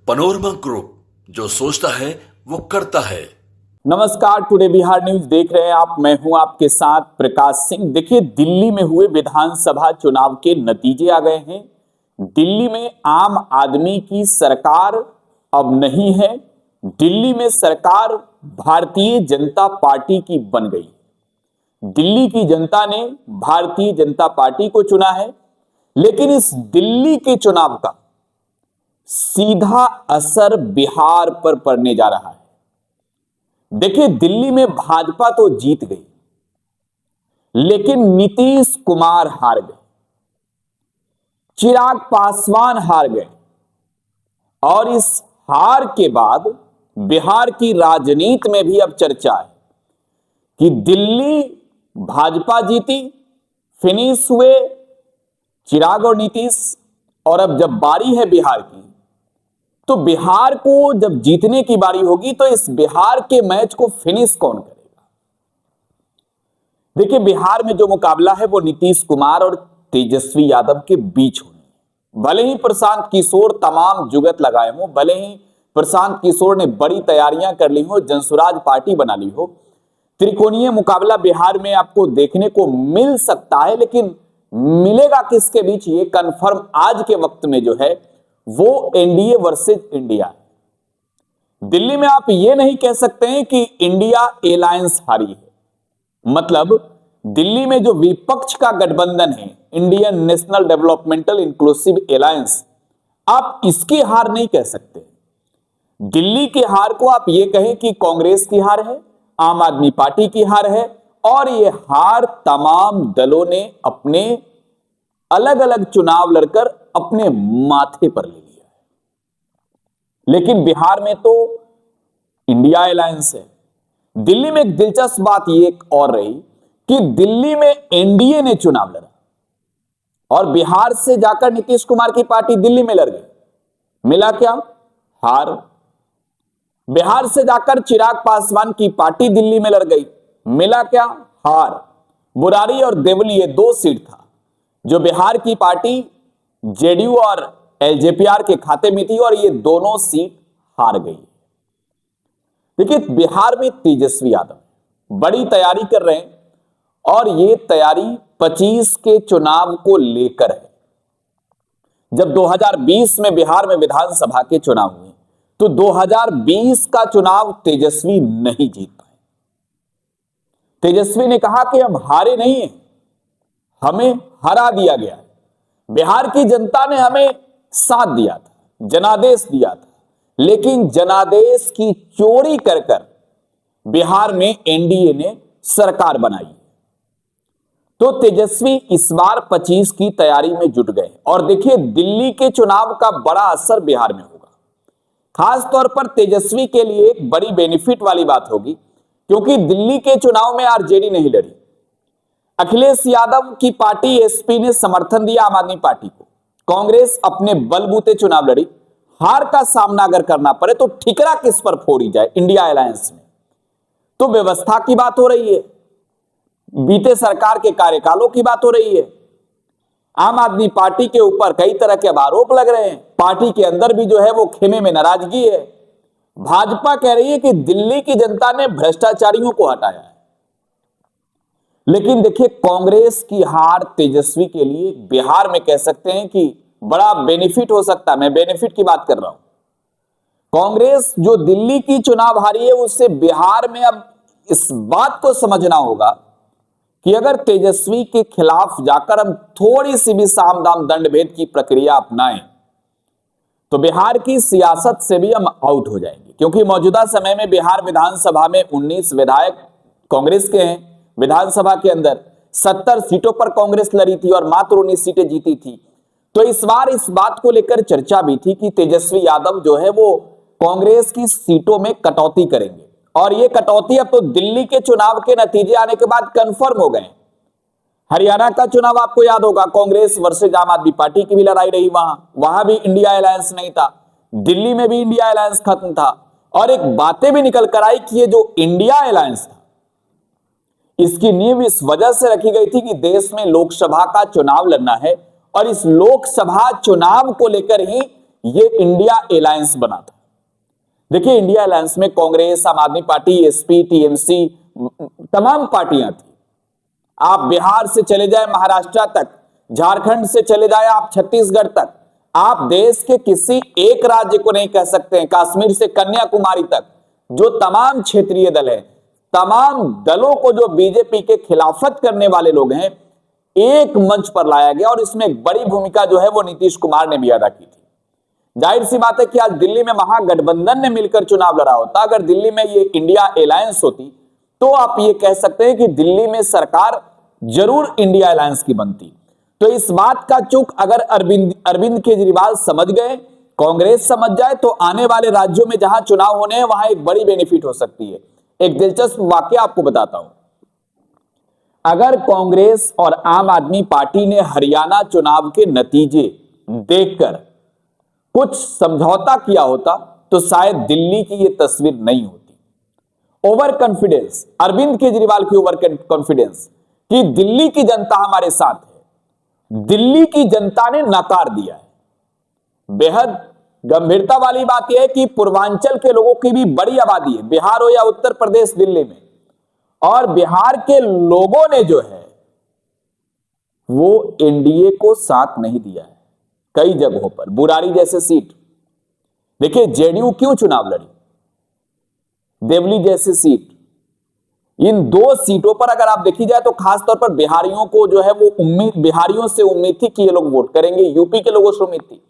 Panorama group, जो सोचता है वो करता है। नमस्कार, टुडे बिहार न्यूज देख रहे हैं आप। मैं हूं आपके साथ प्रकाश सिंह। देखिए, दिल्ली में हुए विधानसभा चुनाव के नतीजे आ गए हैं। दिल्ली में आम आदमी की सरकार अब नहीं है। दिल्ली में सरकार भारतीय जनता पार्टी की बन गई। दिल्ली की जनता ने भारतीय जनता पार्टी को चुना है, लेकिन इस दिल्ली के चुनाव का सीधा असर बिहार पर पड़ने जा रहा है। देखिए, दिल्ली में भाजपा तो जीत गई, लेकिन नीतीश कुमार हार गए, चिराग पासवान हार गए। और इस हार के बाद बिहार की राजनीति में भी अब चर्चा है कि दिल्ली भाजपा जीती, फिनिश हुए चिराग और नीतीश, और अब जब बारी है बिहार की, तो बिहार को जब जीतने की बारी होगी तो इस बिहार के मैच को फिनिश कौन करेगा। देखिए, बिहार में जो मुकाबला है वो नीतीश कुमार और तेजस्वी यादव के बीच होनी है। भले ही प्रशांत किशोर तमाम जुगत लगाए हो, भले ही प्रशांत किशोर ने बड़ी तैयारियां कर ली हो, जनसुराज पार्टी बना ली हो, त्रिकोणीय मुकाबला बिहार में आपको देखने को मिल सकता है, लेकिन मिलेगा किसके बीच ये कंफर्म आज के वक्त में जो है वो एनडीए वर्सेस इंडिया है। दिल्ली में आप ये नहीं कह सकते हैं कि इंडिया अलायंस हारी है। मतलब दिल्ली में जो विपक्ष का गठबंधन है, Indian national developmental inclusive alliance, आप इसकी हार नहीं कह सकते। दिल्ली की हार को आप ये कहें कि कांग्रेस की हार है, आम आदमी पार्टी की हार है, और ये हार तमाम दलों ने अपने अलग अलग चुनाव लड़कर अपने माथे पर ले लिया है। लेकिन बिहार में तो इंडिया अलायंस है। दिल्ली में एक दिलचस्प बात ये और रही कि दिल्ली में एनडीए ने चुनाव लड़ा और बिहार से जाकर नीतीश कुमार की पार्टी दिल्ली में लड़ गई। मिला क्या? हार। बिहार से जाकर चिराग पासवान की पार्टी दिल्ली में लड़ गई। मिला क्या? हार। बुरारी और देवली, ये 2 सीट था जो बिहार की पार्टी जेडीयू और एलजेपीआर के खाते में थी, और ये दोनों सीट हार गई। देखिए, बिहार में तेजस्वी यादव बड़ी तैयारी कर रहे हैं, और ये तैयारी 25 के चुनाव को लेकर है। जब 2020 में बिहार में विधानसभा के चुनाव हुए, तो 2020 का चुनाव तेजस्वी नहीं जीत पाए। तेजस्वी ने कहा कि हम हारे नहीं हैं, हमें हरा दिया गया है। बिहार की जनता ने हमें साथ दिया था, जनादेश दिया था, लेकिन जनादेश की चोरी कर कर बिहार में एनडीए ने सरकार बनाई। तो तेजस्वी इस बार 25 की तैयारी में जुट गए। और देखिए, दिल्ली के चुनाव का बड़ा असर बिहार में होगा। खास तौर पर तेजस्वी के लिए एक बड़ी बेनिफिट वाली बात होगी, क्योंकि दिल्ली के चुनाव में आरजेडी नहीं लड़ी। अखिलेश यादव की पार्टी एसपी ने समर्थन दिया आम आदमी पार्टी को। कांग्रेस अपने बलबूते चुनाव लड़ी। हार का सामना अगर करना पड़े तो ठिकरा किस पर फोड़ी जाए? इंडिया अलायंस में। तो व्यवस्था की बात हो रही है, बीते सरकार के कार्यकालों की बात हो रही है। आम आदमी पार्टी के ऊपर कई तरह के आरोप लग रहे हैं। पार्टी के अंदर भी जो है वो खेमे में नाराजगी है। भाजपा कह रही है कि दिल्ली की जनता ने भ्रष्टाचारियों को हटाया है। लेकिन देखिए, कांग्रेस की हार तेजस्वी के लिए बिहार में कह सकते हैं कि बड़ा बेनिफिट हो सकता है। मैं बेनिफिट की बात कर रहा हूं। कांग्रेस जो दिल्ली की चुनाव हारी है, उससे बिहार में अब इस बात को समझना होगा कि अगर तेजस्वी के खिलाफ जाकर हम थोड़ी सी भी साम दाम दंड भेद की प्रक्रिया अपनाएं, तो बिहार की सियासत से भी हम आउट हो जाएंगे। क्योंकि मौजूदा समय में बिहार विधानसभा में 19 विधायक कांग्रेस के हैं। विधानसभा के अंदर 70 सीटों पर कांग्रेस लड़ी थी और मात्र 19 सीटें जीती थी। तो इस बार इस बात को लेकर चर्चा भी थी कि तेजस्वी यादव जो है वो कांग्रेस की सीटों में कटौती करेंगे, और ये कटौती अब तो दिल्ली के चुनाव के नतीजे आने के बाद कंफर्म हो गए। हरियाणा का चुनाव आपको याद होगा, कांग्रेस वर्सेस आम आदमी पार्टी की भी लड़ाई रही। वहां भी इंडिया अलायंस नहीं था। दिल्ली में भी इंडिया अलायंस खत्म था, और एक बातें भी निकल कर आई कि ये जो इंडिया अलायंस था, इसकी नींव इस वजह से रखी गई थी कि देश में लोकसभा का चुनाव लड़ना है, और इस लोकसभा चुनाव को लेकर ही ये इंडिया अलायंस बना था। देखिए, इंडिया अलायंस में कांग्रेस, आम आदमी पार्टी, एसपी, टीएमसी, तमाम पार्टियां थी। आप बिहार से चले जाए महाराष्ट्र तक, झारखंड से चले जाए आप छत्तीसगढ़ तक, आप देश के किसी एक राज्य को नहीं कह सकते हैं, कश्मीर से कन्याकुमारी तक, जो तमाम क्षेत्रीय दल हैं, तमाम दलों को जो बीजेपी के खिलाफत करने वाले लोग हैं, एक मंच पर लाया गया। और इसमें एक बड़ी भूमिका जो है वो नीतीश कुमार ने भी अदा की थी। जाहिर सी बात है कि आज दिल्ली में महागठबंधन ने मिलकर चुनाव लड़ा होता, अगर दिल्ली में ये इंडिया अलायंस होती, तो आप ये कह सकते हैं कि दिल्ली में सरकार जरूर इंडिया अलायंस की बनती। तो इस बात का चूक अगर अरविंद केजरीवाल समझ गए, कांग्रेस समझ जाए, तो आने वाले राज्यों में जहां चुनाव होने हैं वहां एक बड़ी बेनिफिट हो सकती है। एक दिलचस्प वाकया आपको बताता हूं। अगर कांग्रेस और आम आदमी पार्टी ने हरियाणा चुनाव के नतीजे देखकर कुछ समझौता किया होता, तो शायद दिल्ली की यह तस्वीर नहीं होती। ओवर कॉन्फिडेंस, अरविंद केजरीवाल की ओवर कॉन्फिडेंस कि दिल्ली की जनता हमारे साथ है, दिल्ली की जनता ने नकार दिया है। बेहद गंभीरता वाली बात यह है कि पूर्वांचल के लोगों की भी बड़ी आबादी है, बिहार हो या उत्तर प्रदेश, दिल्ली में, और बिहार के लोगों ने जो है वो एनडीए को साथ नहीं दिया है कई जगहों पर। बुराड़ी जैसे सीट, देखिए जेडीयू क्यों चुनाव लड़ी, देवली जैसी सीट, इन दो सीटों पर अगर आप देखी जाए तो खासतौर पर बिहारियों को जो है वो उम्मीद, बिहारियों से उम्मीद थी कि ये लोग वोट करेंगे, यूपी के लोगों से उम्मीद थी,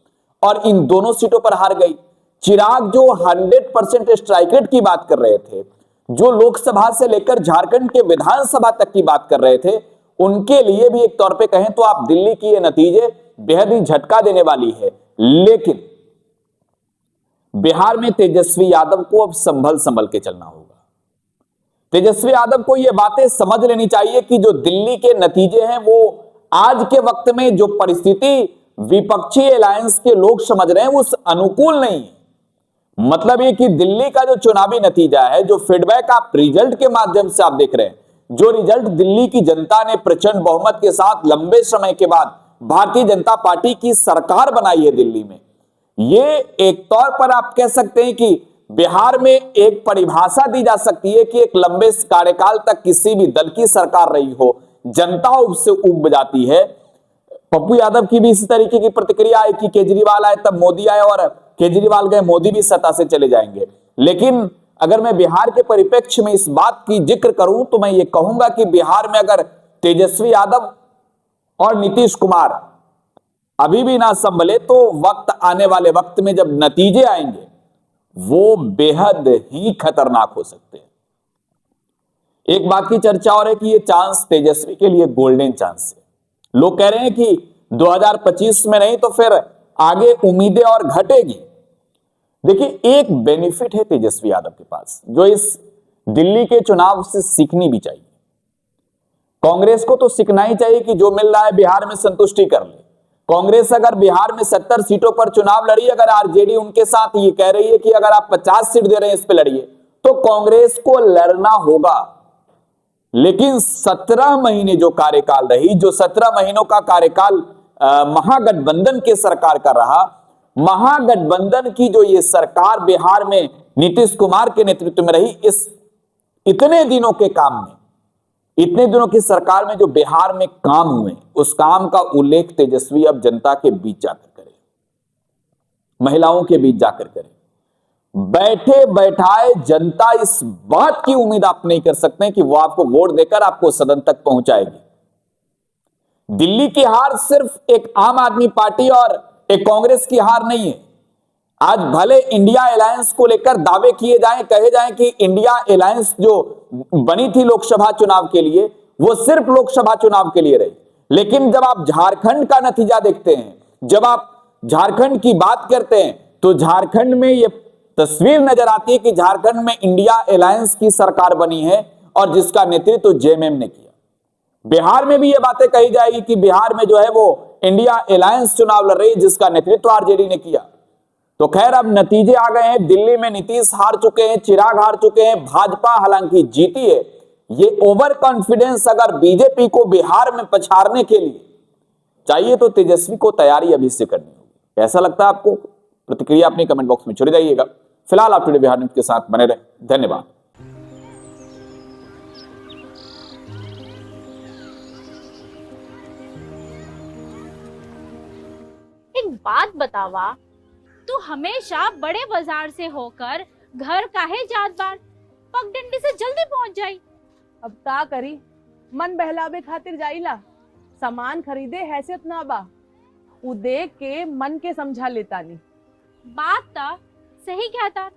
और इन दोनों सीटों पर हार गई। चिराग जो 100% स्ट्राइक रेट की बात कर रहे थे, जो लोकसभा से लेकर झारखंड के विधानसभा तक की बात कर रहे थे, उनके लिए भी एक तौर पे कहें तो आप दिल्ली की ये नतीजे बेहद ही झटका देने वाली है। लेकिन बिहार में तेजस्वी यादव को अब संभल के चलना होगा। तेजस्वी यादव को यह बातें समझ लेनी चाहिए कि जो दिल्ली के नतीजे हैं वो आज के वक्त में जो परिस्थिति विपक्षी अलायंस के लोग समझ रहे हैं उस अनुकूल नहीं है। मतलब ये कि दिल्ली का जो चुनावी नतीजा है, जो फीडबैक आप रिजल्ट के माध्यम से आप देख रहे हैं, जो रिजल्ट दिल्ली की जनता ने प्रचंड बहुमत के साथ लंबे समय के बाद भारतीय जनता पार्टी की सरकार बनाई है दिल्ली में, ये एक तौर पर आप कह सकते हैं कि बिहार में एक परिभाषा दी जा सकती है कि एक लंबे कार्यकाल तक किसी भी दल की सरकार रही हो, जनता उससे उब जाती है। पप्पू यादव की भी इसी तरीके की प्रतिक्रिया आई कि केजरीवाल आए तब मोदी आए, और केजरीवाल गए मोदी भी सत्ता से चले जाएंगे। लेकिन अगर मैं बिहार के परिप्रेक्ष्य में इस बात की जिक्र करूं तो मैं ये कहूंगा कि बिहार में अगर तेजस्वी यादव और नीतीश कुमार अभी भी ना संभले तो वक्त आने वाले वक्त में जब नतीजे आएंगे वो बेहद ही खतरनाक हो सकते हैं। एक बात की चर्चा और है कि ये चांस तेजस्वी के लिए गोल्डन चांस है। लोग कह रहे हैं कि 2025 में नहीं तो फिर आगे उम्मीदें और घटेगी। देखिए, एक बेनिफिट है तेजस्वी यादव के पास जो इस दिल्ली के चुनाव से सीखनी भी चाहिए। कांग्रेस को तो सीखना ही चाहिए कि जो मिल रहा है बिहार में संतुष्टि कर ले। कांग्रेस अगर बिहार में 70 सीटों पर चुनाव लड़ी, अगर आरजेडी उनके साथ ये कह रही है कि अगर आप 50 सीट दे रहे हैं इस पे लड़िए, तो कांग्रेस को लड़ना होगा। लेकिन 17 महीने जो कार्यकाल रही, जो 17 महीनों का कार्यकाल महागठबंधन के सरकार का रहा, महागठबंधन की जो ये सरकार बिहार में नीतीश कुमार के नेतृत्व में रही, इस इतने दिनों के काम में, इतने दिनों की सरकार में जो बिहार में काम हुए, उस काम का उल्लेख तेजस्वी अब जनता के बीच जाकर करे, महिलाओं के बीच जाकर करे। बैठे बैठाए जनता इस बात की उम्मीद आप नहीं कर सकते हैं कि वो आपको वोट देकर आपको सदन तक पहुंचाएगी। दिल्ली की हार सिर्फ एक आम आदमी पार्टी और एक कांग्रेस की हार नहीं है। आज भले इंडिया अलायंस को लेकर दावे किए जाएं, कहे जाएं कि इंडिया अलायंस जो बनी थी लोकसभा चुनाव के लिए, वो सिर्फ लोकसभा चुनाव के लिए रही। लेकिन जब आप झारखंड का नतीजा देखते हैं, जब आप झारखंड की बात करते हैं, तो झारखंड में यह तस्वीर नजर आती है कि झारखंड में इंडिया अलायंस की सरकार बनी है और जिसका नेतृत्व जेएमएम ने किया। बिहार में भी ये बातें कही जाएगी कि बिहार में जो है वो इंडिया अलायंस चुनाव लड़ रही है जिसका नेतृत्व आरजेडी ने किया। तो खैर, अब नतीजे आ गए हैं। दिल्ली में नीतीश हार चुके हैं, चिराग हार चुके हैं, भाजपा हालांकि जीती है। ये ओवर कॉन्फिडेंस अगर बीजेपी को बिहार में पछाड़ने के लिए चाहिए तो तेजस्वी को तैयारी अभी से करनी होगी। ऐसा लगता है आपको? प्रतिक्रिया अपने कमेंट बॉक्स में छोड़ जाइएगा। फिलहाल आप टुडे बिहार न्यूज के साथ बने रहे। धन्यवाद। एक बात बतावा, तू हमेशा बड़े बाजार से होकर घर काहे जात बार? पगडंडी से जल्दी पहुंच जाई। अब का करी, मन बहलावे खातिर जाइला। सामान खरीदे हैसियत ना बा, उ देख के मन के समझा लेतानी। बात ता सही कहता।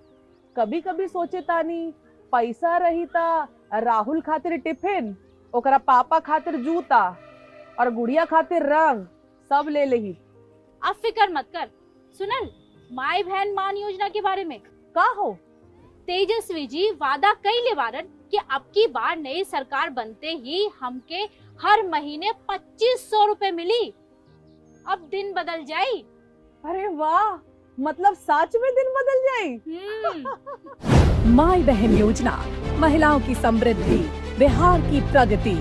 कभी कभी सोचे तानी पैसा रही ता राहुल खातिर टिफिन, ओकरा पापा खातिर जूता और गुड़िया खातिर रंग सब ले लेही। अब फिक्र मत कर। सुनल माई बहन मान योजना के बारे में का हो? तेजस्वी जी वादा कइले बारन कि अब की बार नई सरकार बनते ही हमके हर महीने 2500 रुपए मिली। अब दिन बदल जाई। अरे वाह, मतलब सच में दिन बदल जाई। माई बहन योजना, महिलाओं की समृद्धि, बिहार की प्रगति।